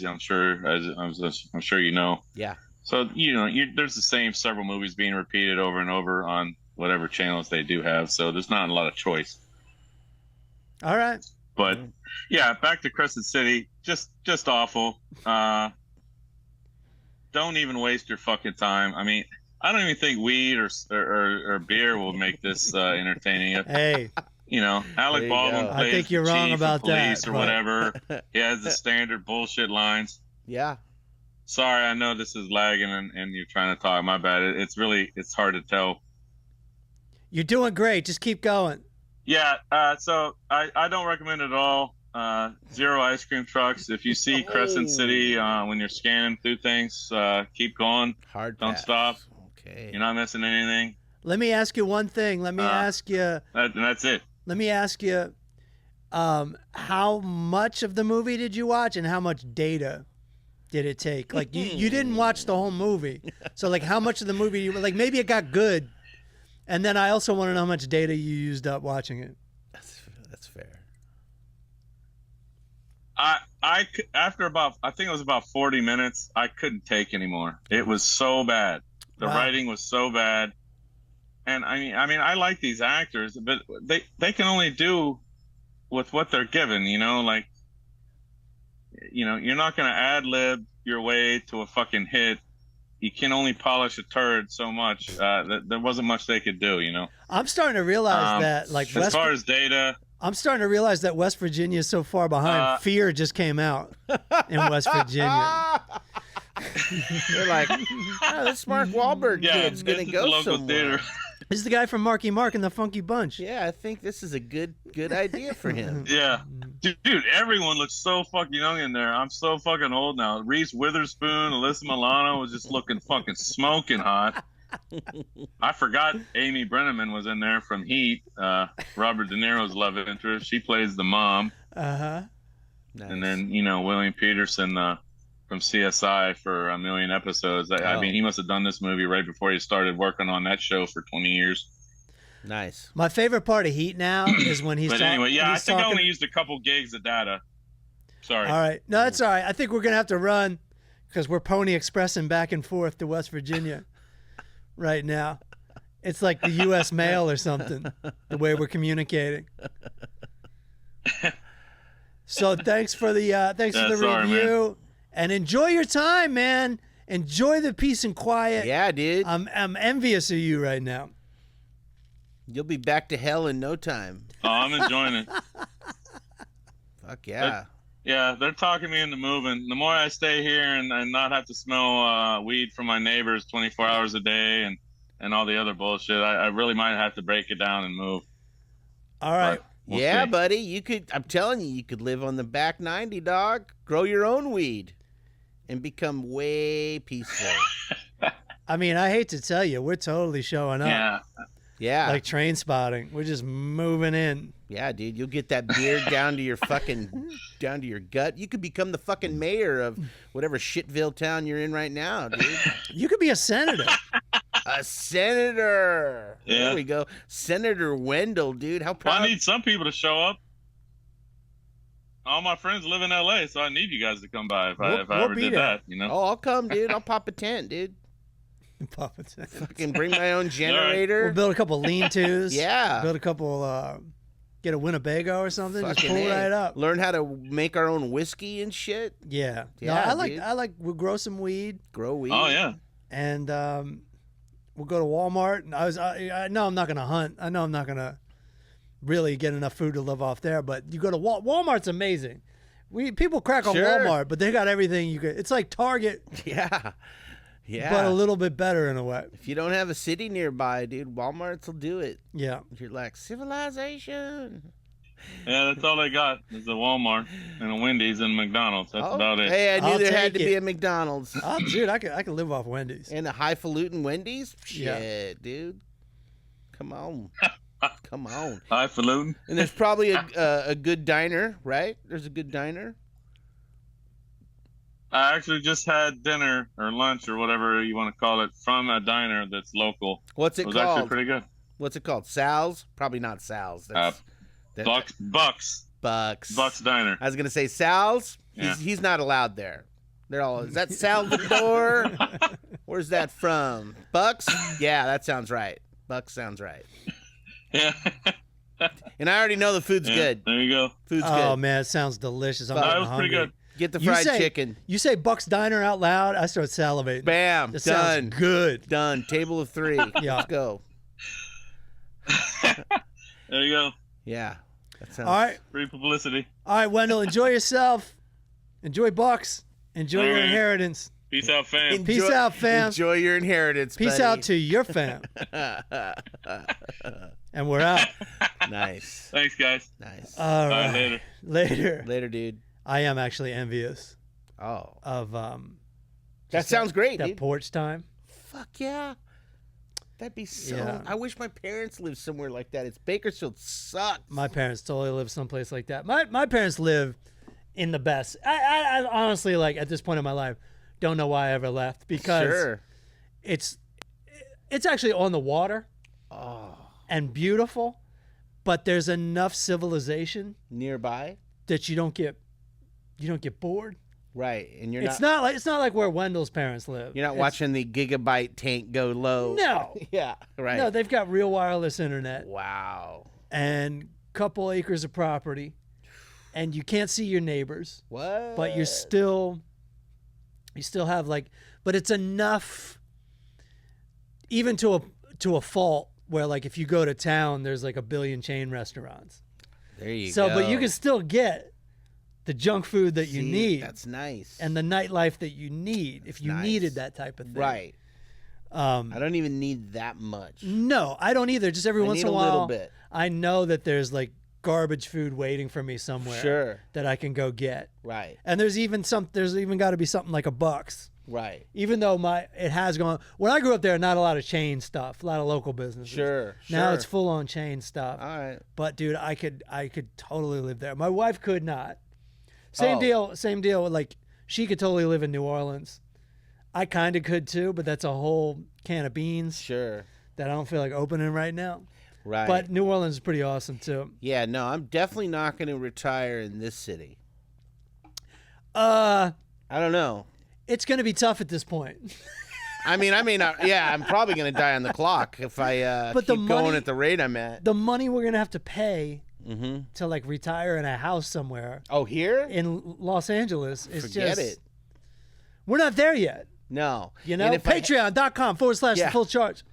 I'm sure you know. Yeah. So there's the same several movies being repeated over and over on whatever channels they do have. So there's not a lot of choice. All right. But yeah, back to Crescent City. Just awful. Don't even waste your fucking time. I mean, I don't even think weed or beer will make this entertaining. Hey. Alec Baldwin plays I think you're the wrong chief about of police that, or but- whatever. He has the standard bullshit lines. Yeah. Sorry, I know this is lagging and you're trying to talk. My bad. It's hard to tell. You're doing great. Just keep going. Yeah. So I don't recommend it at all. Zero ice cream trucks. If you see Crescent City when you're scanning through things, keep going. Hard Don't pass. stop. Okay. You're not missing anything. Let me ask you one thing. Let me ask you. That's it. Let me ask you. How much of the movie did you watch, and how much data did it take? Like you didn't watch the whole movie, so like how much of the movie you like? Maybe it got good, and then I also want to know how much data you used up watching it. That's fair. After about, I think it was about 40 minutes, I couldn't take anymore. It was so bad. The writing was so bad. And I mean, I like these actors, but they can only do with what they're given, like, you're not going to ad lib your way to a fucking hit. You can only polish a turd so much. There wasn't much they could do, I'm starting to realize that, like, as far as data, I'm starting to realize that West Virginia is so far behind. Fear just came out in West Virginia. They're like, this Mark Wahlberg kid's going to go somewhere. Theater. This is the guy from Marky Mark and the Funky Bunch. Yeah, I think this is a good idea for him. Yeah. Dude, everyone looks so fucking young in there. I'm so fucking old now. Reese Witherspoon, Alyssa Milano was just looking fucking smoking hot. I forgot Amy Brenneman was in there from Heat, Robert De Niro's love interest. She plays the mom. Uh-huh. Nice. And then, William Peterson from CSI for a million episodes. I mean, he must have done this movie right before he started working on that show for 20 years. Nice. My favorite part of Heat now is when he's But talking. anyway, I think I only used a couple gigs of data. Sorry. All right. No, that's all right. I think we're going to have to run because we're Pony Expressing back and forth to West Virginia right now. It's like the U.S. mail or something, the way we're communicating. So thanks for the review. Man. And enjoy your time, man. Enjoy the peace and quiet. Yeah, dude. I'm envious of you right now. You'll be back to hell in no time. Oh, I'm enjoying it. Fuck yeah. They're talking me into moving. The more I stay here and not have to smell weed from my neighbors 24 hours a day and all the other bullshit, I really might have to break it down and move. All right. We'll see. Buddy. I'm telling you could live on the back 90, dog. Grow your own weed and become way peaceful. I mean, I hate to tell you, we're totally showing up. Yeah. Like Train Spotting. We're just moving in. Yeah, dude. You'll get that beard down to your gut. You could become the fucking mayor of whatever shitville town you're in right now, dude. You could be a senator. A senator. Yeah. There we go. Senator Wendell, dude. How proud. Well, I need some people to show up. All my friends live in LA, so I need you guys to come by if I ever did that, Oh, I'll come, dude. I'll pop a tent, dude. Pop a tent. Fucking bring my own generator. We'll build a couple lean-tos. Yeah. Build a couple, get a Winnebago or something. Just pull right up. Learn how to make our own whiskey and shit. Yeah. Yeah, no, I like, we'll grow some weed. Grow weed. Oh, yeah. And we'll go to Walmart. And I know I'm not going to hunt. I know I'm not going to really get enough food to live off there, but you go to Walmart's amazing. People crack on Walmart, but they got everything you could. It's like Target. Yeah. Yeah. But a little bit better in a way. If you don't have a city nearby, dude, Walmart's will do it. Yeah. You're like, civilization. Yeah, that's all they got is a Walmart and a Wendy's and a McDonald's. That's about it. Hey, I knew there had to be a McDonald's. Oh, dude, I could live off Wendy's. And a highfalutin Wendy's? Shit, dude. Come on. Come on. Highfalutin. And there's probably a good diner, right? There's a good diner. I actually just had dinner or lunch or whatever you want to call it from a diner that's local. What's it was called? Actually pretty good. What's it called? Sal's? Probably not Sal's. Bucks Diner. I was gonna say Sal's. He's not allowed there. They're all. Is that Salvador? Where's that from? Bucks? Yeah, that sounds right. Bucks sounds right. Yeah. And I already know the food's good. There you go. Food's good. Oh man, it sounds delicious. I'm it was pretty good. Get the fried chicken. You say Buck's Diner out loud, I start salivating. Bam. This done. Sounds good. Done. Table of 3. Yeah. Let's go. There you go. Yeah. That sounds... All right. Free publicity. All right, Wendell, enjoy yourself. Enjoy Bucks. Enjoy your inheritance. Peace out, fam. Peace out, fam. Enjoy your inheritance, Peace buddy. out to your fam. And we're out. Nice. Thanks, guys. Nice. All right, right. later. Later, dude. I am actually envious Oh. of That just sounds great, that dude. porch time. Fuck yeah. That'd be so... Yeah. I wish my parents lived somewhere like that. It's Bakersfield sucks. My parents totally live someplace like that. My parents live in the best. I honestly, like, at this point in my life, don't know why I ever left, because Sure. it's actually on the water Oh. and beautiful, but there's enough civilization Nearby? that you don't get bored. Right. And you're It's not like where Wendell's parents live. You're not It's- watching the gigabyte tank go low. No. Yeah, right. No, they've got real wireless internet Wow. and couple acres of property, and you can't see your neighbors, What? but you still have, like, but it's enough even to a fault where, like, if you go to town, there's like a billion chain restaurants. There you So, go. but you can still get the junk food that you See, need That's nice. and the nightlife that you need if you nice. needed that type of thing. Right. I don't even need that much. No, I don't either. Just every I once need in a a while, little bit. I know that there's like garbage food waiting for me somewhere. Sure. That I can go get. Right. And there's even got to be something like a Bucks. Right. Even though it has gone. When I grew up there, not a lot of chain stuff, a lot of local businesses. Sure. Now sure. it's full on chain stuff. All right. But dude, I could totally live there. My wife could not. Same Oh. deal. Like, she could totally live in New Orleans. I kind of could too, but that's a whole can of beans Sure. that I don't feel like opening right now. Right. But New Orleans is pretty awesome too. yeah, no, I'm definitely not going to retire in this city. Uh, I don't know. it's gonna be tough at this point. I mean, yeah, I'm probably going to die on the clock if I But the keep going money- at the rate I'm at. The money we're gonna have to pay Mm-hmm. to, like, retire in a house somewhere Oh, here? in Los Angeles is Forget just. it. We're not there yet. No. You know, And if I- Patreon.com/the Yeah. full charge.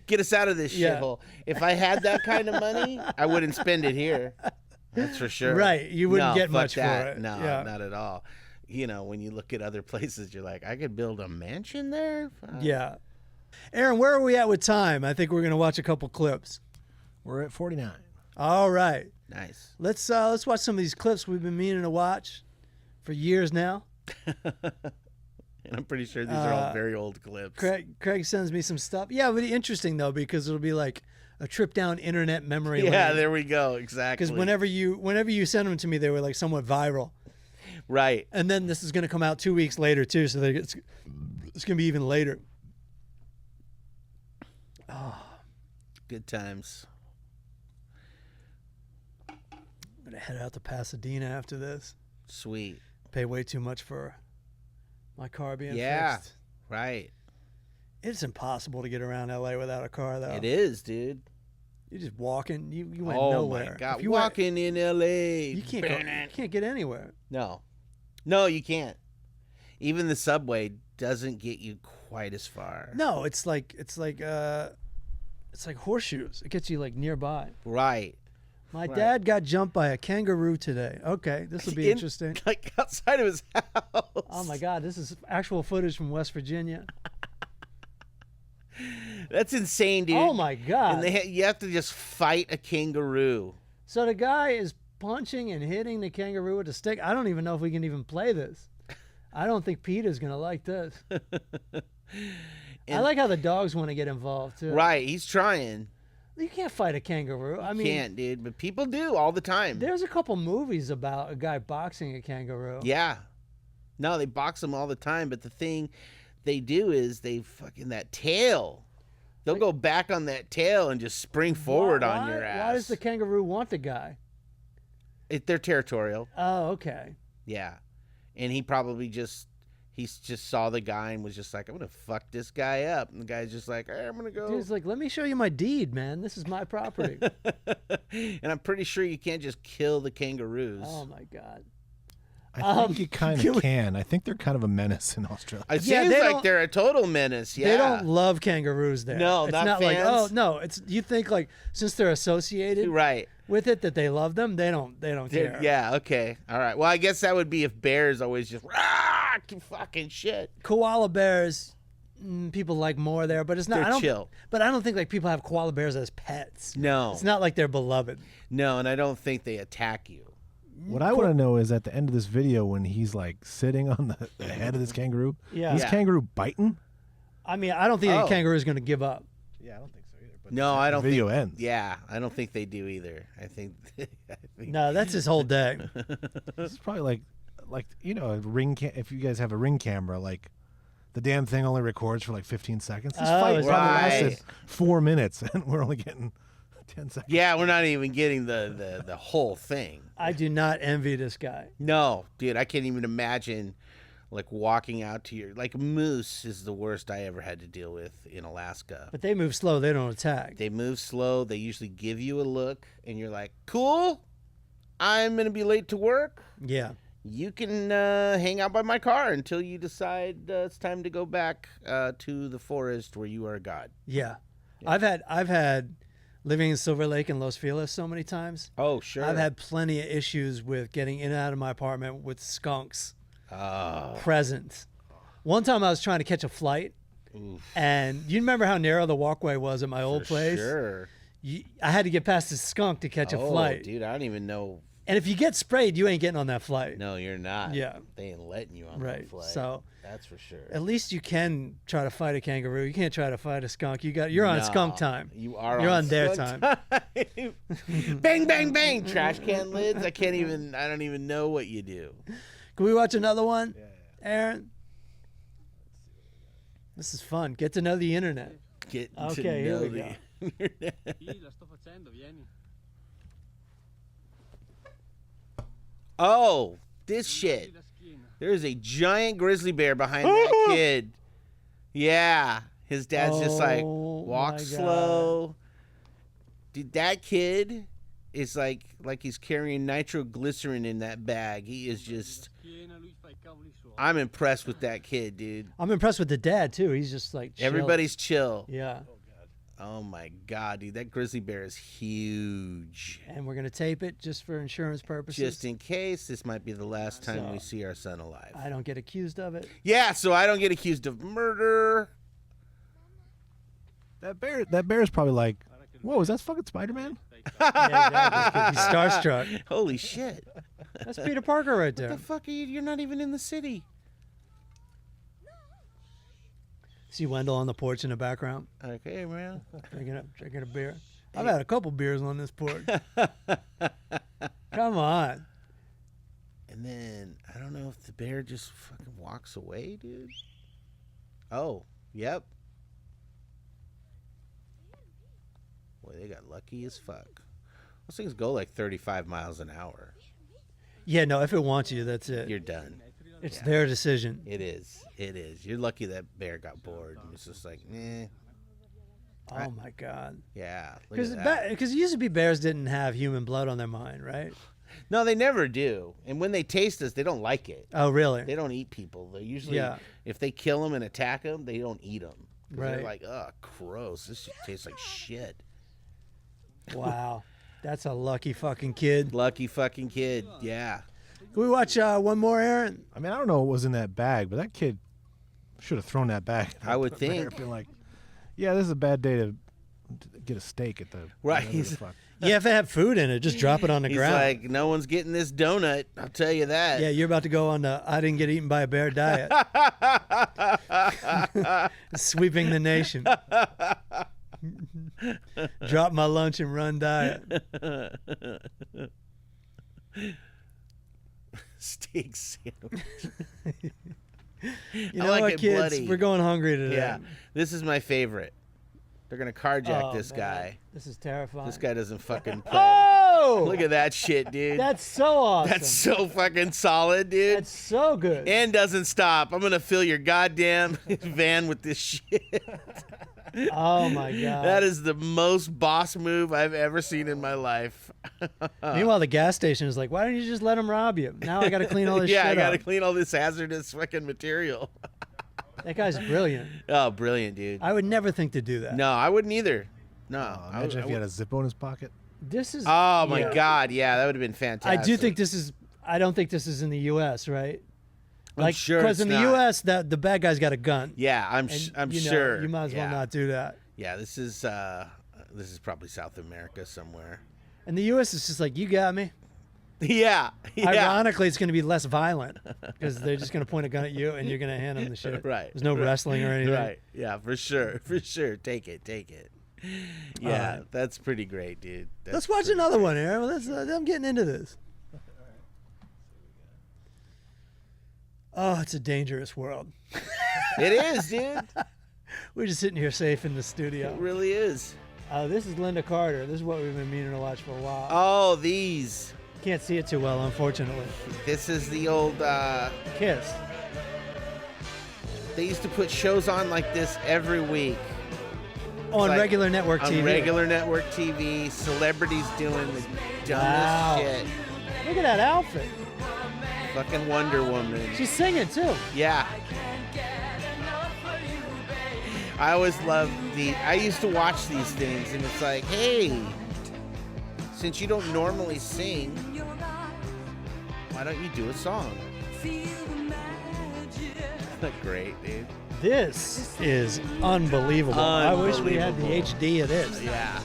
Get us out of this Yeah. shithole. If I had that kind of money, I wouldn't spend it here. That's for sure. Right, you wouldn't No, get fuck much that. for it. No, Yeah. not at all. You know, when you look at other places, you're like, I could build a mansion there? Fuck. Yeah. Aaron, where are we at with time? I think we're gonna watch a couple clips. We're at 49. All right. Nice. Let's watch some of these clips we've been meaning to watch for years now. And I'm pretty sure these are all very old clips. Craig sends me some stuff. Yeah, but interesting though, because it'll be like a trip down internet memory lane. Yeah, there we go. Exactly. Because whenever you send them to me, they were like somewhat viral. Right. And then this is going to come out 2 weeks later too, so it's going to be even later. Good times. I'm going to head out to Pasadena after this. Sweet. Pay way too much for my car being Yeah. fixed. Right. It's impossible to get around LA without a car though. It is, dude. You're just walking. You went Oh nowhere. my God. If you went- Walking in LA. you can't get anywhere. No. No, you can't. Even the subway doesn't get you quite as far. No, it's like horseshoes. It gets you like nearby. Right. My Right. dad got jumped by a kangaroo today. Okay, this will be interesting. Like outside of his house. Oh my God, this is actual footage from West Virginia. That's insane, dude. Oh my God. And you have to just fight a kangaroo. So the guy is punching and hitting the kangaroo with a stick. I don't even know if we can even play this. I don't think Peter's gonna like this. I like how the dogs want to get involved too. Right, he's trying. You can't fight a kangaroo. I mean, Can't, dude, but people do all the time. there's a couple movies about a guy boxing a kangaroo. Yeah. No, they box them all the time, but the thing they do is they fucking that tail. They'll go back on that tail and just spring forward on your ass. Why does the kangaroo want the guy? They're territorial. Oh, okay. Yeah. And he probably just saw the guy and was just like, I'm gonna fuck this guy up. And the guy's just like, hey, I'm gonna go. Dude's like, let me show you my deed, man. This is my property. And I'm pretty sure you can't just kill the kangaroos. Oh my God. I think you kind can of we- can. I think they're kind of a menace in Australia. It Yeah, seems they like don't- they're a total menace. Yeah. They don't love kangaroos there. No, it's not like, fans. oh no, it's you think like since they're associated, Right. with it that they love them, they don't care. Yeah, okay. All right. Well, I guess that would be if bears always just, rah, fucking shit. Koala bears, people like more there, but it's not. They're chill. But I don't think like people have koala bears as pets. No. It's not like they're beloved. No, and I don't think they attack you. What I want to know is at the end of this video when he's like sitting on the head of this kangaroo. Yeah. Is kangaroo biting? I mean, I don't think a kangaroo is going to give up. Yeah, I don't think so either. But No, I don't the video think, ends. Yeah, I don't think they do either. I think No, that's his whole day. This is probably like a ring if you guys have a ring camera, like the damn thing only records for like 15 seconds. This fight is probably that lasted right? 4 minutes and we're only getting 10 seconds. Yeah, we're not even getting the whole thing. I do not envy this guy. No, dude, I can't even imagine like walking out to your like moose is the worst I ever had to deal with in Alaska. But they move slow. They don't attack. They move slow. They usually give you a look, and you're like, "Cool, I'm gonna be late to work. Yeah. You can hang out by my car until you decide it's time to go back to the forest where you are a god." Yeah. I've had living in Silver Lake and Los Feliz so many times. Oh, sure. I've had plenty of issues with getting in and out of my apartment with skunks present. One time I was trying to catch a flight, and you remember how narrow the walkway was at my old place? Sure. I had to get past the skunk to catch a flight. Dude, I don't even know. And if you get sprayed, you ain't getting on that flight. No, you're not. Yeah. They ain't letting you on Right. that flight. So that's for sure. at least you can try to fight a kangaroo. You can't try to fight a skunk. You're on skunk time. You are. You're on their skunk time. Bang, bang, bang! Trash can lids. I don't even know what you do. Can we watch another one, Aaron? This is fun. Get to know the internet. Get Okay, to here know we the go. internet. Oh, this shit. There's a giant grizzly bear behind that kid. Yeah. His dad's just like, walk my God. slow. Dude, that kid is like he's carrying nitroglycerin in that bag. He is just... I'm impressed with that kid, dude. I'm impressed with the dad, too. He's just like chill. Everybody's chill. Yeah. Oh, my God, dude. That grizzly bear is huge. And we're going to tape it just for insurance purposes. Just in case, this might be the last time we see our son alive. I don't get accused of it. Yeah, so I don't get accused of murder. That bear is probably like, whoa, is that fucking Spider-Man? Yeah, exactly. He's starstruck. Holy shit. That's Peter Parker right What there. the fuck are you? You're not even in the city. See Wendell on the porch in the background, Okay, man. drinking a beer. I've had a couple beers on this porch. Come on. And then, I don't know if the bear just fucking walks away, dude. Oh, yep. Boy, they got lucky as fuck. Those things go like 35 miles an hour. Yeah, no, if it wants you, that's it. You're done. It's their decision. It is. It is. You're lucky that bear got bored. It's just like, eh. Oh, my God. Yeah. Look at that. Because it used to be bears didn't have human blood on their mind, right? No, they never do. And when they taste us, they don't like it. Oh, really? They don't eat people. They usually, Yeah. if they kill them and attack them, they don't eat them. They're Right. like, oh, gross. This shit tastes like shit. Wow. That's a lucky fucking kid. Lucky fucking kid. Yeah. Can we watch one more, Aaron? I mean, I don't know what was in that bag, but that kid should have thrown that bag. I would The bear think. been like, yeah, this is a bad day to get a steak at the Right. whatever the fuck. Yeah, if it had food in it, just drop it on the He's ground. like, no one's getting this donut. I'll tell you that. Yeah, you're about to go on the I didn't get eaten by a bear diet. Sweeping the nation. Drop my lunch and run diet. Steak sandwich. You I know like what, it kids? bloody. We're going hungry today. Yeah. This is my favorite. They're going to carjack Oh, this man. guy. This is terrifying. This guy doesn't fucking play. Oh! Look at that shit, dude. That's so awesome. That's so fucking solid, dude. That's so good. And doesn't stop. I'm gonna fill your goddamn van with this shit. Oh my God. That is the most boss move I've ever seen in my life. Meanwhile, the gas station is like, why don't you just let them rob you? Now I got to clean all this Yeah, shit I gotta up. clean all this hazardous fucking material. That guy's brilliant. Oh, brilliant, dude. I would never think to do that. No, I wouldn't either. No, Imagine if he had a Zippo in his pocket. This is. Oh my yeah. God, yeah, that would have been fantastic. I do think this is. I don't think this is in the U.S. Right? I'm sure because it's in the not. U.S. that the bad guy's got a gun. Yeah, I'm And, you know, sure. you might as well not do that. Yeah, this is probably South America somewhere. And the U.S. is just like, you got me. Yeah. Ironically, it's going to be less violent because they're just going to point a gun at you and you're going to hand them the shit. Right. There's no wrestling or anything. Right. Yeah, for sure. For sure. Take it. Yeah, that's pretty great, dude. Let's watch another one, Aaron. I'm getting into this. Oh, it's a dangerous world. It is, dude. We're just sitting here safe in the studio. It really is. This is Linda Carter. This is what we've been meaning to watch for a while. Oh, these. Can't see it too well, unfortunately. This is the old. Kiss. They used to put shows on like this every week. On Like, regular network TV. On regular network TV. Celebrities doing the dumbest Wow. shit. Look at that outfit. Fucking Wonder Woman. She's singing, too. Yeah. I always loved I used to watch these things, and it's like, hey, since you don't normally sing, why don't you do a song? Isn't that great, dude? This is unbelievable. I wish we had the HD of this. Yeah.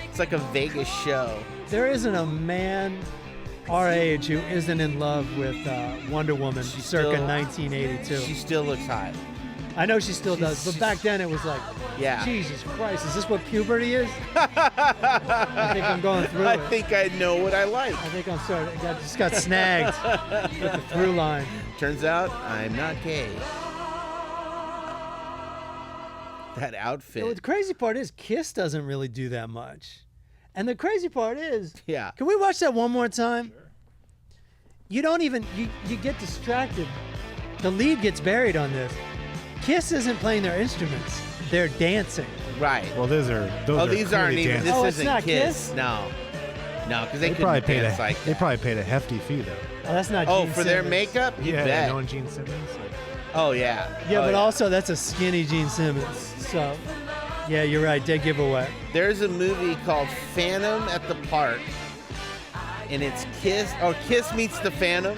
It's like a Vegas show. There isn't a man our age who isn't in love with Wonder Woman circa 1982. She still looks hot. I know she still does, but back then it was like, Yeah. Jesus Christ, is this what puberty is? I think I'm going through it. I think I know what I like. I think I'm sorry. I just got snagged with the through line. Turns out I'm not gay. That outfit. The crazy part is Kiss doesn't really do that much. And the crazy part is, Yeah. can we watch that one more time? Sure. You don't even, you get distracted. The lead gets buried on this. Kiss isn't playing their instruments. They're dancing. Right. Well, those are these aren't clearly even. dancing. This Oh, it's isn't not Kiss. Kiss? No, because they probably couldn't paid dance like they that. probably paid a hefty fee though. Oh, that's not Oh, Gene for their Simmons. makeup? You Yeah, bet. knowing Gene Simmons. Oh yeah. Yeah, Oh, but also that's a skinny Gene Simmons. So, yeah, you're right. Dead giveaway. There's a movie called Phantom at the Park, and it's Kiss. Oh, Kiss meets the Phantom,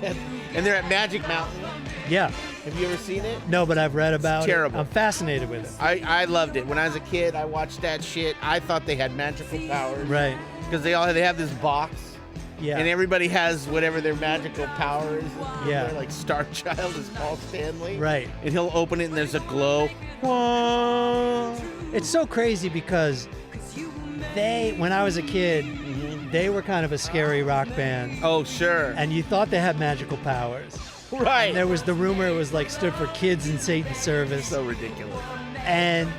and they're at Magic Mountain. Yeah. Have you ever seen it? No, but I've read about terrible. it. I'm fascinated with it. I loved it. When I was a kid, I watched that shit. I thought they had magical powers. Right. Because they have this box. Yeah. And everybody has whatever their magical power is. Yeah. They're like Star Child is Paul Stanley. Right. And he'll open it and there's a glow. Whoa. It's so crazy because when I was a kid, they were kind of a scary rock band. Oh, sure. And you thought they had magical powers. Right. And there was the rumor it was like stood for Kids in Satan's Service. So ridiculous. And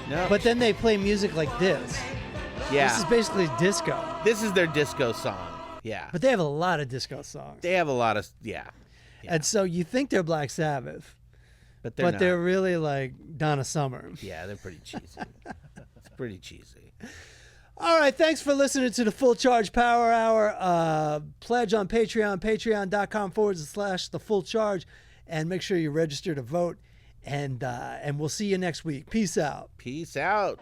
No. but then they play music like this. yeah. This is basically disco. This is their disco song. Yeah. But they have a lot of disco songs. They have a lot of yeah. And so you think they're Black Sabbath, But but not. they're really like Donna Summer. Yeah, they're pretty cheesy. It's pretty cheesy. All right, thanks for listening to the Full Charge Power Hour. Pledge on Patreon, patreon.com/the Full Charge, and make sure you register to vote. And we'll see you next week. Peace out. Peace out.